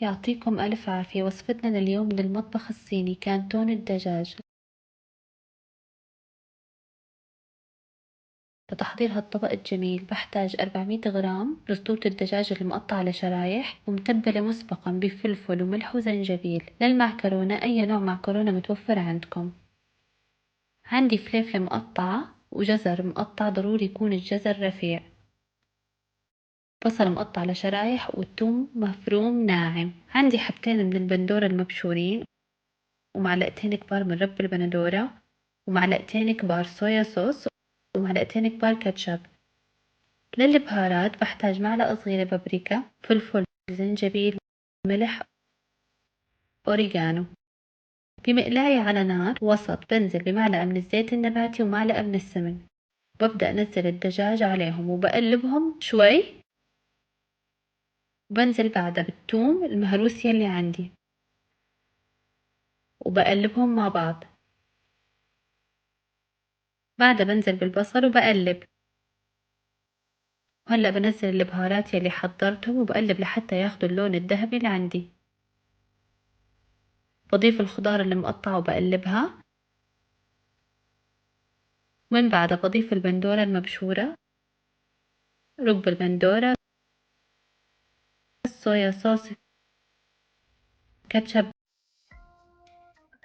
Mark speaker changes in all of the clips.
Speaker 1: يعطيكم ألف عافية. وصفتنا لليوم من المطبخ الصيني كان تون الدجاج. لتحضير هالطبق الجميل بحتاج 400 غرام رزدوط الدجاج المقطع لشرايح ومتبلة مسبقا بفلفل وملح وزنجبيل. للمعكرونة أي نوع معكرونة متوفر عندكم. عندي فليفلة مقطعة وجزر مقطع، ضروري يكون الجزر رفيع. بصل مقطع لشرايح وثوم مفروم ناعم. عندي حبتين من البندورة المبشورين ومعلقتين كبار من رب البندورة ومعلقتين كبار صويا صوص ومعلقتين كبار كاتشب. للبهارات بحتاج معلقة صغيرة بابريكا، فلفل، زنجبيل، ملح، أوريجانو. بمقلاية على نار وسط بنزل بمعلقة من الزيت النباتي ومعلقة من السمن، وببدأ أنزل الدجاج عليهم وبقلبهم شوي، وبنزل بعدها بالثوم المهروس يلي عندي وبقلبهم مع بعض. بعدها بنزل بالبصل وبقلب. وهلأ بنزل البهارات يلي حضرتهم وبقلب لحتى ياخدوا اللون الذهبي اللي عندي. بضيف الخضار اللي مقطعة وبقلبها. ومن بعدها بضيف البندورة المبشورة، رب البندورة، الصويا صوص، كاتشب.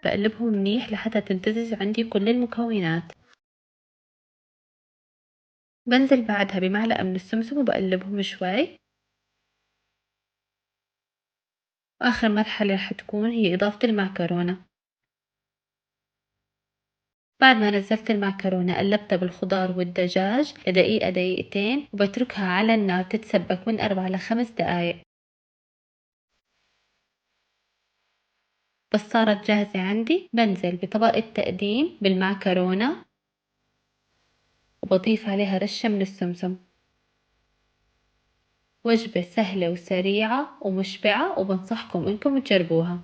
Speaker 1: بقلبهم منيح لحتى تمتزج عندي كل المكونات. بنزل بعدها بمعلقة من السمسم وبقلبهم شوي. وآخر مرحلة رح تكون هي إضافة المعكرونة. بعد ما نزلت المعكرونة قلبتها بالخضار والدجاج لدقيقة دقيقتين وبتركها على النار تتسبك من 4 ل5 دقايق. بس صارت جاهزة عندي بنزل بطبق التقديم بالمعكرونة وبضيف عليها رشة من السمسم. وجبة سهلة وسريعة ومشبعة وبنصحكم انكم تجربوها.